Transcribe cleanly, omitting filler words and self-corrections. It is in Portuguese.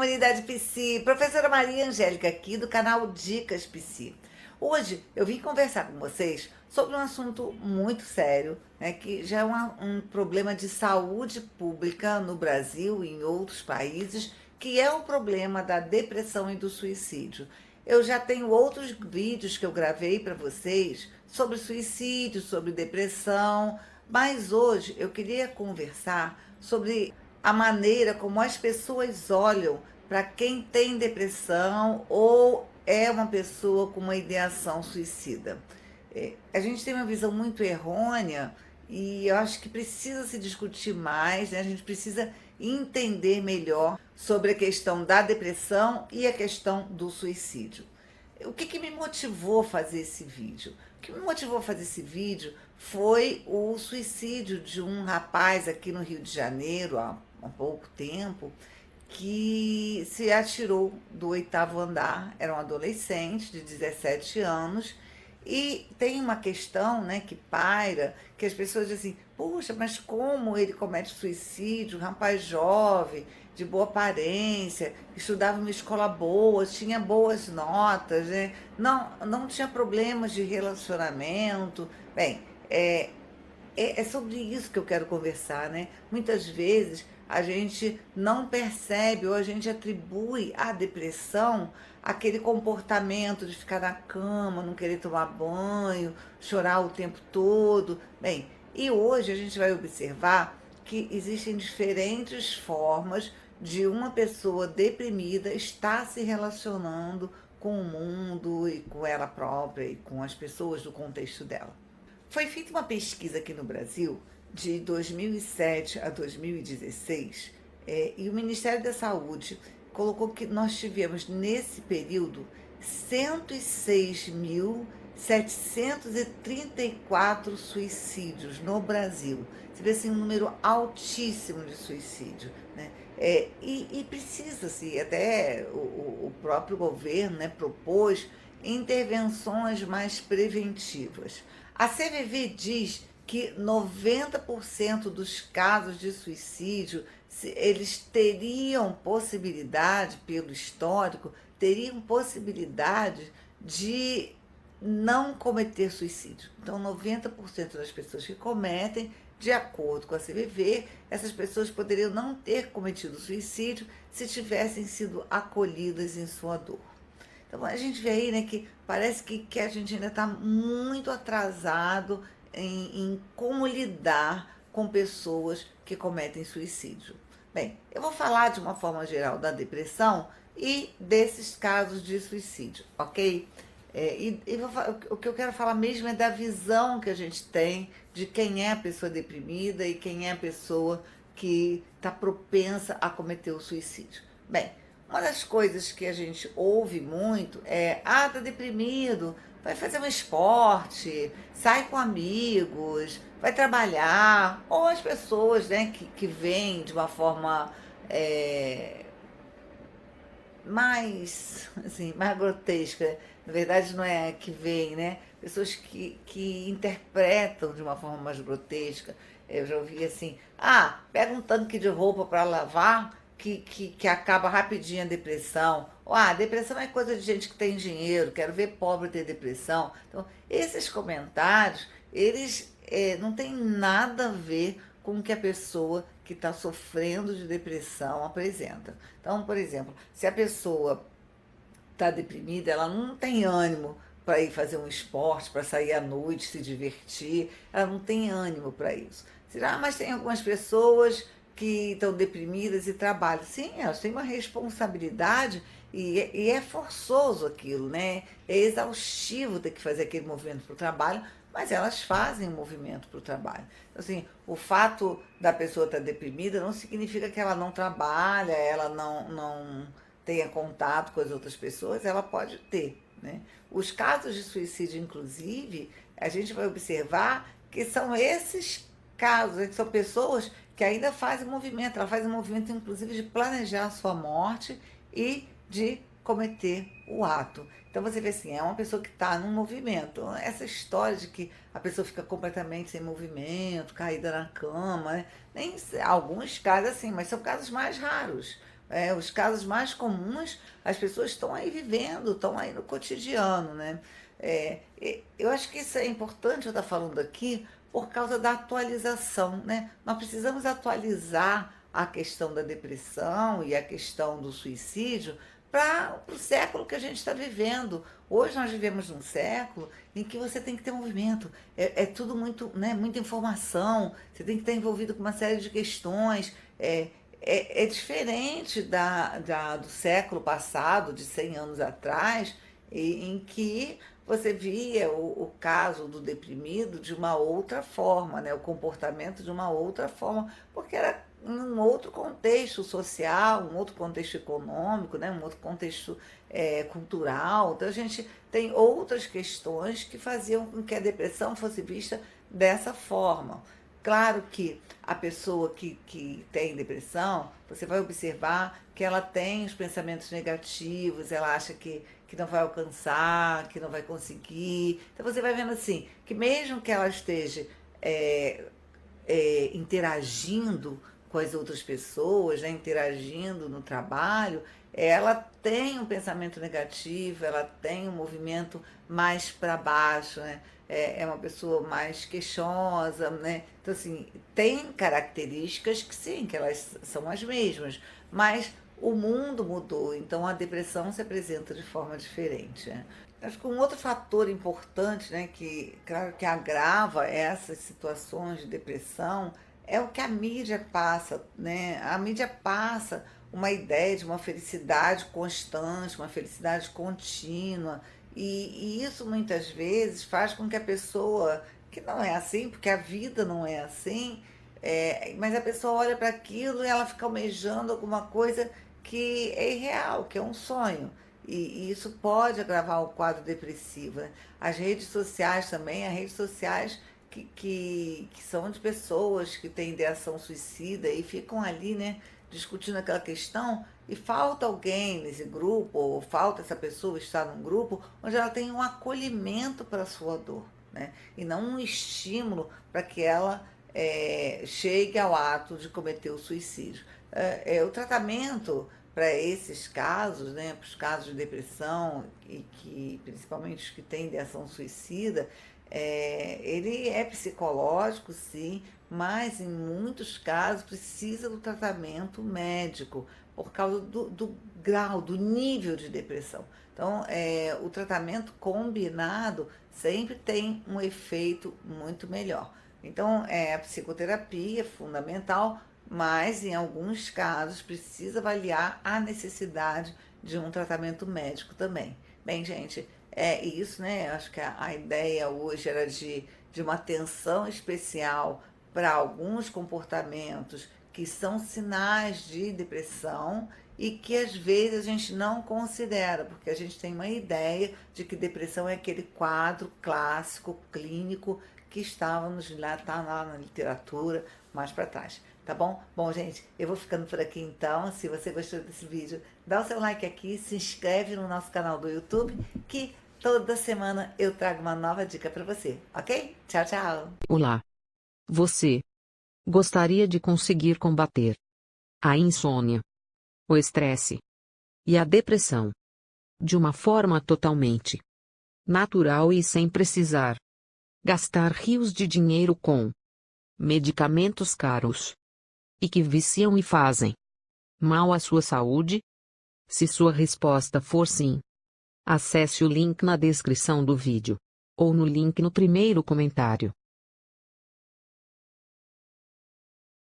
comunidade Psi, professora Maria Angélica aqui do canal Dicas Psi. Hoje eu vim conversar com vocês sobre um assunto muito sério, né, que já é um problema de saúde pública no Brasil e em outros países, que é o problema da depressão e do suicídio. Eu já tenho outros vídeos que eu gravei para vocês sobre suicídio, sobre depressão, mas hoje eu queria conversar sobre a maneira como as pessoas olham para quem tem depressão ou é uma pessoa com uma ideação suicida. A gente tem uma visão muito errônea e eu acho que precisa se discutir mais, né? A gente precisa entender melhor sobre a questão da depressão e a questão do suicídio. O que me motivou a fazer esse vídeo? O que me motivou a fazer esse vídeo foi o suicídio de um rapaz aqui no Rio de Janeiro, há pouco tempo, que se atirou do 8º andar, era um adolescente de 17 anos, e tem uma questão, né, que paira, que as pessoas dizem assim, puxa, mas como ele comete suicídio, um rapaz jovem, de boa aparência, estudava em uma escola boa, tinha boas notas, né? Não tinha problemas de relacionamento. Bem, é sobre isso que eu quero conversar, né? Muitas vezes a gente não percebe ou a gente atribui à depressão aquele comportamento de ficar na cama, não querer tomar banho, chorar o tempo todo. Bem, e hoje a gente vai observar que existem diferentes formas de uma pessoa deprimida estar se relacionando com o mundo e com ela própria e com as pessoas do contexto dela. Foi feita uma pesquisa aqui no Brasil de 2007 a 2016 e o Ministério da Saúde colocou que nós tivemos nesse período 106.734 suicídios no Brasil. Você vê assim, um número altíssimo de suicídio, né? E precisa-se, até o próprio governo, né, propôs intervenções mais preventivas. A CVV diz que 90% dos casos de suicídio, eles teriam possibilidade, pelo histórico, teriam possibilidade de não cometer suicídio. Então, 90% das pessoas que cometem, de acordo com a CVV, essas pessoas poderiam não ter cometido suicídio se tivessem sido acolhidas em sua dor. Então a gente vê aí, né, que parece que a gente ainda está muito atrasado em como lidar com pessoas que cometem suicídio. Bem, eu vou falar de uma forma geral da depressão e desses casos de suicídio, ok? O que eu quero falar mesmo é da visão que a gente tem de quem é a pessoa deprimida e quem é a pessoa que está propensa a cometer o suicídio. Bem, uma das coisas que a gente ouve muito é, tá deprimido, vai fazer um esporte, sai com amigos, vai trabalhar, ou as pessoas, né, que vêm de uma forma mais, assim, mais grotesca. Na verdade, não é que vem, né? Pessoas que interpretam de uma forma mais grotesca. Eu já ouvi assim, pega um tanque de roupa para lavar, que acaba rapidinho a depressão. Ou, depressão é coisa de gente que tem dinheiro, quero ver pobre ter depressão. Então, esses comentários, eles não têm nada a ver com o que a pessoa que está sofrendo de depressão apresenta. Então, por exemplo, se a pessoa está deprimida, ela não tem ânimo para ir fazer um esporte, para sair à noite, se divertir, ela não tem ânimo para isso. Mas tem algumas pessoas que estão deprimidas e trabalham. Sim, elas têm uma responsabilidade e é forçoso aquilo, né? É exaustivo ter que fazer aquele movimento para o trabalho, mas elas fazem o movimento para o trabalho. Então, assim, o fato da pessoa estar deprimida não significa que ela não trabalha, ela não tenha contato com as outras pessoas, ela pode ter, né? Os casos de suicídio, inclusive, a gente vai observar que são esses casos, que são pessoas que ainda fazem movimento, ela faz um movimento, inclusive, de planejar a sua morte e de cometer o ato. Então você vê assim, é uma pessoa que está num movimento. Essa história de que a pessoa fica completamente sem movimento, caída na cama, né? Nem alguns casos assim, mas são casos mais raros. Os casos mais comuns, as pessoas estão aí vivendo, estão aí no cotidiano, né? Eu acho que isso é importante eu estar falando aqui por causa da atualização, né? Nós precisamos atualizar a questão da depressão e a questão do suicídio para o século que a gente está vivendo. Hoje nós vivemos num século em que você tem que ter movimento. É tudo muito, né, muita informação, você tem que estar envolvido com uma série de questões. É diferente do século passado, de 100 anos atrás, em que você via o caso do deprimido de uma outra forma, né? O comportamento de uma outra forma, porque era em um outro contexto social, um outro contexto econômico, né? Um outro contexto cultural. Então a gente tem outras questões que faziam com que a depressão fosse vista dessa forma. Claro que a pessoa que tem depressão, você vai observar que ela tem os pensamentos negativos, ela acha que não vai alcançar, que não vai conseguir. Então você vai vendo assim, que mesmo que ela esteja é, interagindo com as outras pessoas, né, interagindo no trabalho, ela tem um pensamento negativo, ela tem um movimento mais para baixo, né? É uma pessoa mais queixosa, né? Então, assim, tem características que sim, que elas são as mesmas, mas o mundo mudou, então a depressão se apresenta de forma diferente, né? Acho que um outro fator importante, né, que, claro, que agrava essas situações de depressão é o que a mídia passa, né? A mídia passa uma ideia de uma felicidade constante, uma felicidade contínua, e isso muitas vezes faz com que a pessoa, que não é assim, porque a vida não é assim, mas a pessoa olha para aquilo e ela fica almejando alguma coisa que é irreal, que é um sonho. E isso pode agravar o quadro depressivo, né? As redes sociais também, as redes sociais que são de pessoas que têm ideação suicida e ficam ali, né, discutindo aquela questão, e falta alguém nesse grupo, ou falta essa pessoa estar num grupo onde ela tem um acolhimento para a sua dor, né? E não um estímulo para que ela chegue ao ato de cometer o suicídio. O tratamento para esses casos, né, para os casos de depressão, e que principalmente os que têm ideação suicida, ele é psicológico, sim, mas em muitos casos precisa do tratamento médico por causa do grau, do nível de depressão. Então, o tratamento combinado sempre tem um efeito muito melhor. Então, a psicoterapia é fundamental, mas em alguns casos precisa avaliar a necessidade de um tratamento médico também. Bem, gente, é isso, né? Acho que a ideia hoje era de uma atenção especial para alguns comportamentos que são sinais de depressão e que às vezes a gente não considera, porque a gente tem uma ideia de que depressão é aquele quadro clássico, clínico, que estávamos lá, tá lá na literatura, mais para trás. Tá bom? Bom, gente, eu vou ficando por aqui então. Se você gostou desse vídeo, dá o seu like aqui, se inscreve no nosso canal do YouTube, que toda semana eu trago uma nova dica para você, ok? Tchau, tchau! Olá! Você gostaria de conseguir combater a insônia, o estresse e a depressão de uma forma totalmente natural e sem precisar gastar rios de dinheiro com medicamentos caros e que viciam e fazem mal à sua saúde? Se sua resposta for sim, acesse o link na descrição do vídeo ou no link no primeiro comentário.